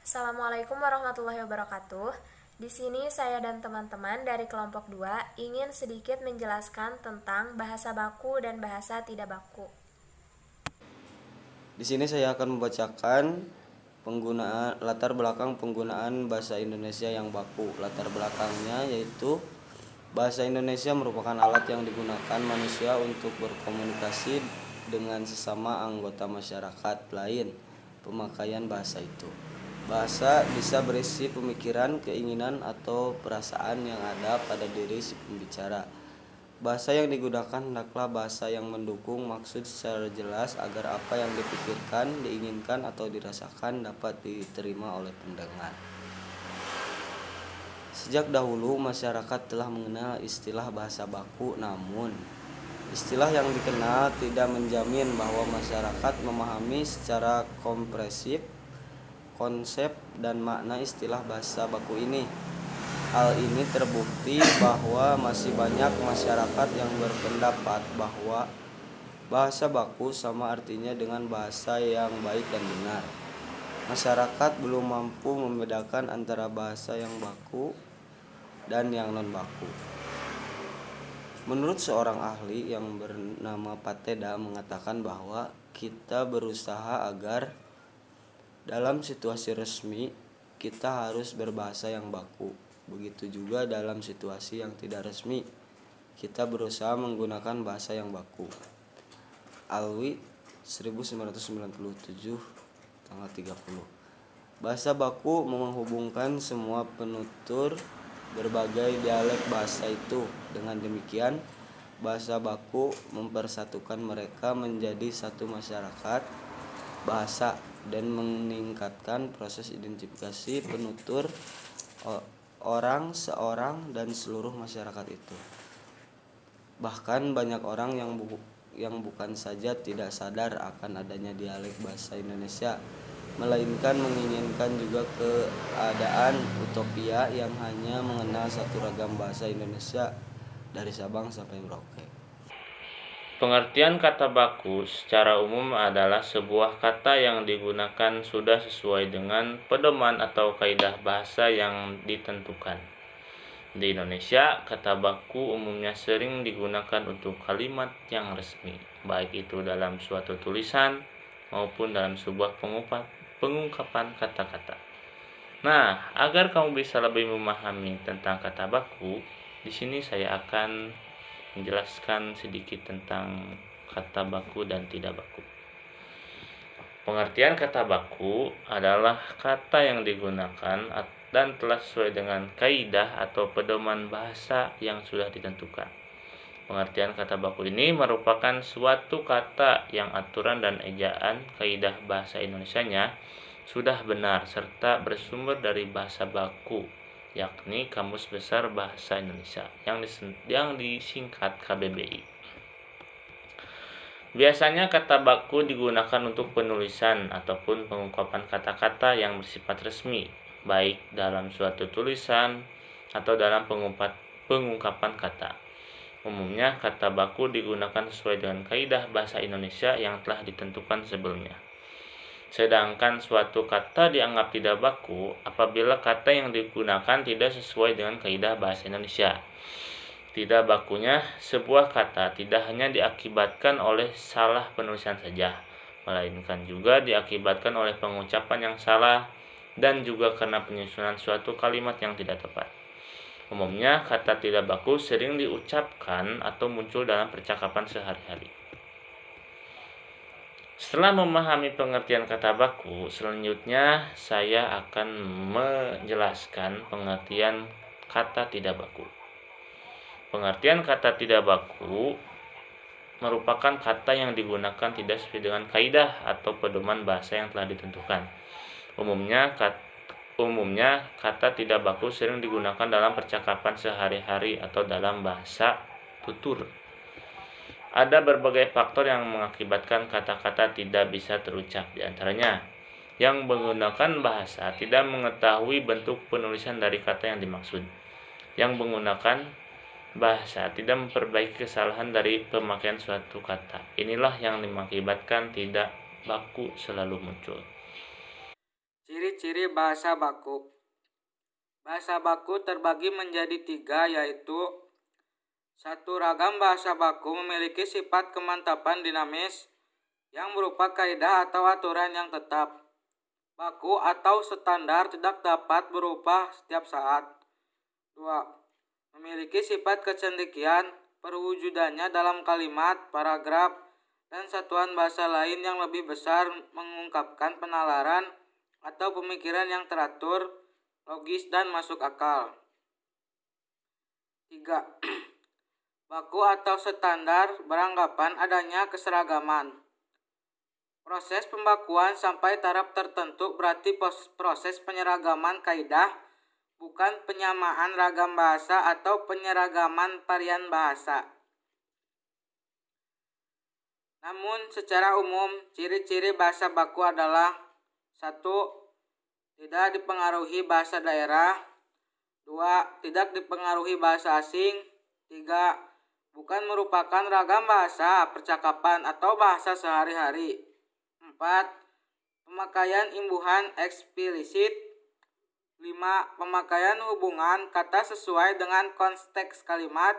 Assalamualaikum warahmatullahi wabarakatuh. Di sini saya dan teman-teman dari kelompok 2 ingin sedikit menjelaskan tentang bahasa baku dan bahasa tidak baku. Di sini saya akan membacakan latar belakang penggunaan bahasa Indonesia yang baku. Latar belakangnya yaitu bahasa Indonesia merupakan alat yang digunakan manusia untuk berkomunikasi dengan sesama anggota masyarakat lain. Pemakaian bahasa itu. Bahasa bisa berisi pemikiran, keinginan, atau perasaan yang ada pada diri si pembicara. Bahasa yang digunakan hendaklah bahasa yang mendukung maksud secara jelas agar apa yang dipikirkan, diinginkan, atau dirasakan dapat diterima oleh pendengar. Sejak dahulu masyarakat telah mengenal istilah bahasa baku, namun istilah yang dikenal tidak menjamin bahwa masyarakat memahami secara komprehensif konsep dan makna istilah bahasa baku ini. Hal ini terbukti bahwa masih banyak masyarakat yang berpendapat bahwa bahasa baku sama artinya dengan bahasa yang baik dan benar. Masyarakat belum mampu membedakan antara bahasa yang baku dan yang non-baku. Menurut seorang ahli yang bernama Pateda mengatakan bahwa kita berusaha agar dalam situasi resmi kita harus berbahasa yang baku. Begitu juga dalam situasi yang tidak resmi, kita berusaha menggunakan bahasa yang baku. Alwi 1997 tanggal 30. Bahasa baku menghubungkan semua penutur berbagai dialek bahasa itu. Dengan demikian, bahasa baku mempersatukan mereka menjadi satu masyarakat bahasa dan meningkatkan proses identifikasi penutur orang seorang dan seluruh masyarakat itu. Bahkan banyak orang yang bukan saja tidak sadar akan adanya dialek bahasa Indonesia, melainkan menginginkan juga keadaan utopia yang hanya mengenal satu ragam bahasa Indonesia dari Sabang sampai Merauke. Pengertian kata baku secara umum adalah sebuah kata yang digunakan sudah sesuai dengan pedoman atau kaidah bahasa yang ditentukan. Di Indonesia, kata baku umumnya sering digunakan untuk kalimat yang resmi, baik itu dalam suatu tulisan maupun dalam sebuah pengungkapan kata-kata. Nah, agar kamu bisa lebih memahami tentang kata baku, di sini saya akan menjelaskan sedikit tentang kata baku dan tidak baku. Pengertian kata baku adalah kata yang digunakan dan telah sesuai dengan kaidah atau pedoman bahasa yang sudah ditentukan. Pengertian kata baku ini merupakan suatu kata yang aturan dan ejaan kaidah bahasa Indonesianya sudah benar serta bersumber dari bahasa baku, yakni Kamus Besar Bahasa Indonesia yang disingkat KBBI. Biasanya kata baku digunakan untuk penulisan ataupun pengungkapan kata-kata yang bersifat resmi, baik dalam suatu tulisan atau dalam pengungkapan kata. Umumnya kata baku digunakan sesuai dengan kaidah bahasa Indonesia yang telah ditentukan sebelumnya. Sedangkan suatu kata dianggap tidak baku apabila kata yang digunakan tidak sesuai dengan kaidah bahasa Indonesia. Tidak bakunya sebuah kata tidak hanya diakibatkan oleh salah penulisan saja, melainkan juga diakibatkan oleh pengucapan yang salah dan juga karena penyusunan suatu kalimat yang tidak tepat. Umumnya kata tidak baku sering diucapkan atau muncul dalam percakapan sehari-hari. Setelah memahami pengertian kata baku, selanjutnya saya akan menjelaskan pengertian kata tidak baku. Pengertian kata tidak baku merupakan kata yang digunakan tidak sesuai dengan kaidah atau pedoman bahasa yang telah ditentukan. Umumnya kata tidak baku sering digunakan dalam percakapan sehari-hari atau dalam bahasa tutur. Ada berbagai faktor yang mengakibatkan kata-kata tidak bisa terucap, di antaranya yang menggunakan bahasa tidak mengetahui bentuk penulisan dari kata yang dimaksud, yang menggunakan bahasa tidak memperbaiki kesalahan dari pemakaian suatu kata. Inilah yang mengakibatkan tidak baku selalu muncul. Ciri Ciri-ciri bahasa baku. Bahasa baku terbagi menjadi 3, yaitu 1. Ragam bahasa baku memiliki sifat kemantapan dinamis yang berupa kaidah atau aturan yang tetap. Baku atau standar tidak dapat berubah setiap saat. 2. Memiliki sifat kecendekian perwujudannya dalam kalimat, paragraf, dan satuan bahasa lain yang lebih besar mengungkapkan penalaran atau pemikiran yang teratur, logis, dan masuk akal. 3. Baku atau standar beranggapan adanya keseragaman. Proses pembakuan sampai taraf tertentu berarti proses penyeragaman kaidah, bukan penyamaan ragam bahasa atau penyeragaman varian bahasa. Namun secara umum, ciri-ciri bahasa baku adalah 1. Tidak dipengaruhi bahasa daerah. 2. Tidak dipengaruhi bahasa asing. 3. Bukan merupakan ragam bahasa percakapan atau bahasa sehari-hari. 4. Pemakaian imbuhan eksplisit. 5. Pemakaian hubungan kata sesuai dengan konteks kalimat.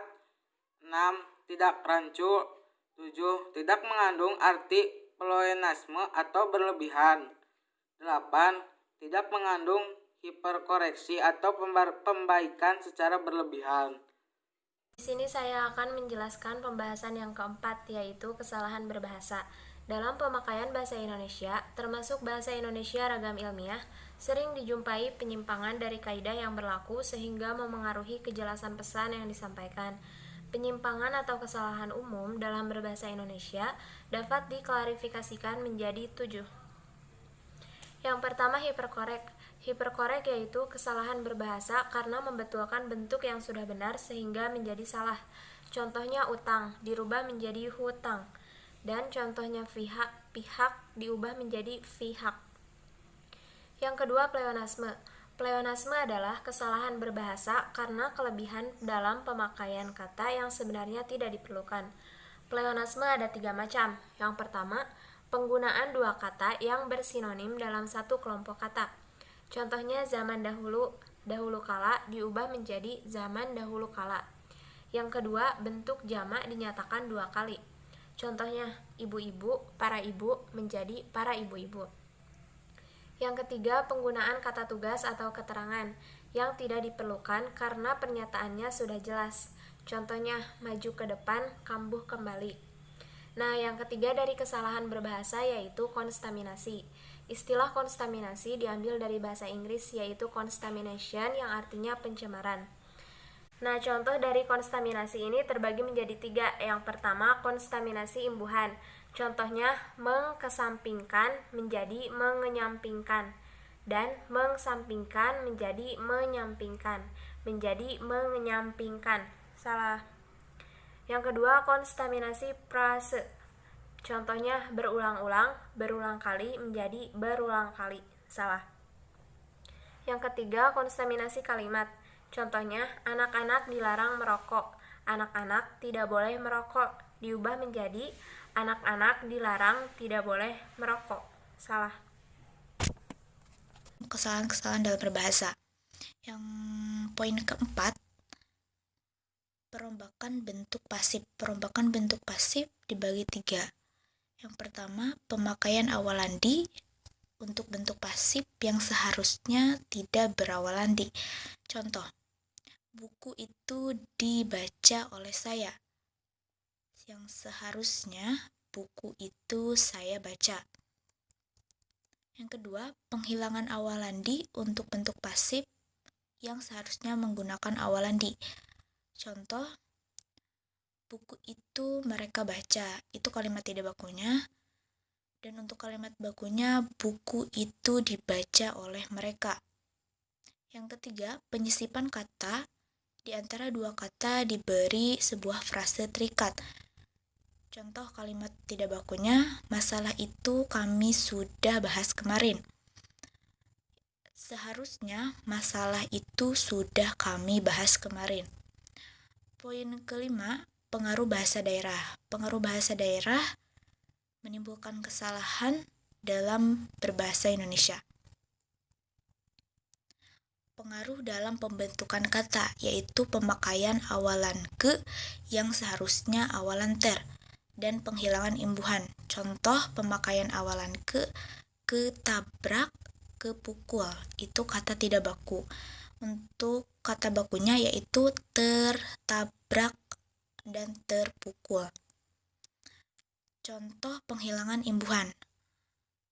6. Tidak rancu. 7. Tidak mengandung arti pleonasme atau berlebihan. 8. Tidak mengandung hiperkoreksi atau pembaikan secara berlebihan. Di sini saya akan menjelaskan pembahasan yang keempat, yaitu kesalahan berbahasa. Dalam pemakaian bahasa Indonesia, termasuk bahasa Indonesia ragam ilmiah, sering dijumpai penyimpangan dari kaidah yang berlaku sehingga memengaruhi kejelasan pesan yang disampaikan. Penyimpangan atau kesalahan umum dalam berbahasa Indonesia dapat diklarifikasikan menjadi 7. Yang pertama, hiperkorek. Hiperkorek yaitu kesalahan berbahasa karena membetulkan bentuk yang sudah benar sehingga menjadi salah. Contohnya utang dirubah menjadi hutang, dan contohnya pihak diubah menjadi pihak. Yang kedua, pleonasme. Pleonasme adalah kesalahan berbahasa karena kelebihan dalam pemakaian kata yang sebenarnya tidak diperlukan. Pleonasme ada 3 macam. Yang pertama, penggunaan 2 kata yang bersinonim dalam satu kelompok kata. Contohnya zaman dahulu, dahulu kala diubah menjadi zaman dahulu kala. Yang kedua, bentuk jamak dinyatakan 2 kali. Contohnya ibu-ibu, para ibu menjadi para ibu-ibu. Yang ketiga, penggunaan kata tugas atau keterangan yang tidak diperlukan karena pernyataannya sudah jelas. Contohnya maju ke depan, kambuh kembali. Nah, yang ketiga dari kesalahan berbahasa yaitu konstaminasi. Istilah konstaminasi diambil dari bahasa Inggris yaitu contamination yang artinya pencemaran. Nah, contoh dari konstaminasi ini terbagi menjadi 3. Yang pertama, konstaminasi imbuhan. Contohnya mengkesampingkan menjadi mengenyampingkan, dan mengsampingkan menjadi menyampingkan, menjadi mengenyampingkan. Salah. Yang kedua, konstaminasi prase. Contohnya berulang-ulang, berulang kali menjadi berulang kali. Salah. Yang ketiga, konstaminasi kalimat. Contohnya anak-anak dilarang merokok, anak-anak tidak boleh merokok, diubah menjadi anak-anak dilarang tidak boleh merokok. Salah. Kesalahan-kesalahan dalam berbahasa. Yang poin keempat, perombakan bentuk pasif. Perombakan bentuk pasif dibagi 3. Yang pertama, pemakaian awalandi untuk bentuk pasif yang seharusnya tidak berawalandi. Contoh, buku itu dibaca oleh saya. Yang seharusnya buku itu saya baca. Yang kedua, penghilangan awalandi untuk bentuk pasif yang seharusnya menggunakan awalandi. Contoh, buku itu mereka baca. Itu kalimat tidak bakunya. Dan untuk kalimat bakunya, buku itu dibaca oleh mereka. Yang ketiga, penyisipan kata di antara 2 kata diberi sebuah frase terikat. Contoh kalimat tidak bakunya, masalah itu kami sudah bahas kemarin. Seharusnya masalah itu sudah kami bahas kemarin. Poin kelima, pengaruh bahasa daerah. Pengaruh bahasa daerah menimbulkan kesalahan dalam berbahasa Indonesia. Pengaruh dalam pembentukan kata, yaitu pemakaian awalan ke yang seharusnya awalan ter, dan penghilangan imbuhan. Contoh pemakaian awalan ke ketabrak, kepukul, itu kata tidak baku. Untuk kata bakunya yaitu tertabrak dan terpukul. Contoh penghilangan imbuhan.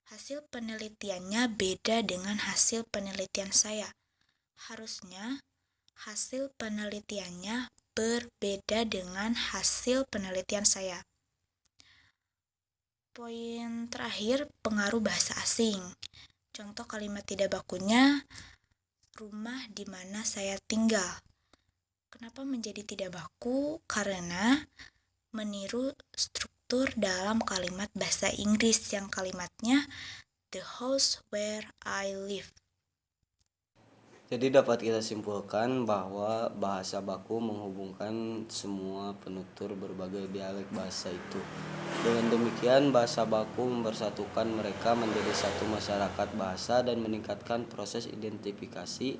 Hasil penelitiannya beda dengan hasil penelitian saya. Harusnya hasil penelitiannya berbeda dengan hasil penelitian saya. Poin terakhir, pengaruh bahasa asing. Contoh kalimat tidak bakunya, rumah di mana saya tinggal. Kenapa menjadi tidak baku? Karena meniru struktur dalam kalimat bahasa Inggris yang kalimatnya the house where I live. Jadi dapat kita simpulkan bahwa bahasa baku menghubungkan semua penutur berbagai dialek bahasa itu. Dengan demikian, bahasa baku mempersatukan mereka menjadi satu masyarakat bahasa dan meningkatkan proses identifikasi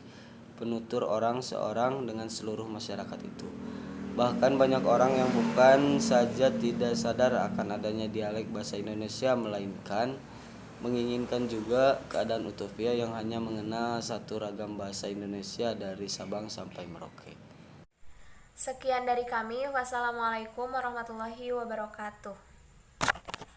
penutur orang seorang dengan seluruh masyarakat itu. Bahkan banyak orang yang bukan saja tidak sadar akan adanya dialek bahasa Indonesia, melainkan menginginkan juga keadaan utopia yang hanya mengenal satu ragam bahasa Indonesia dari Sabang sampai Merauke. Sekian dari kami. Wassalamualaikum warahmatullahi wabarakatuh.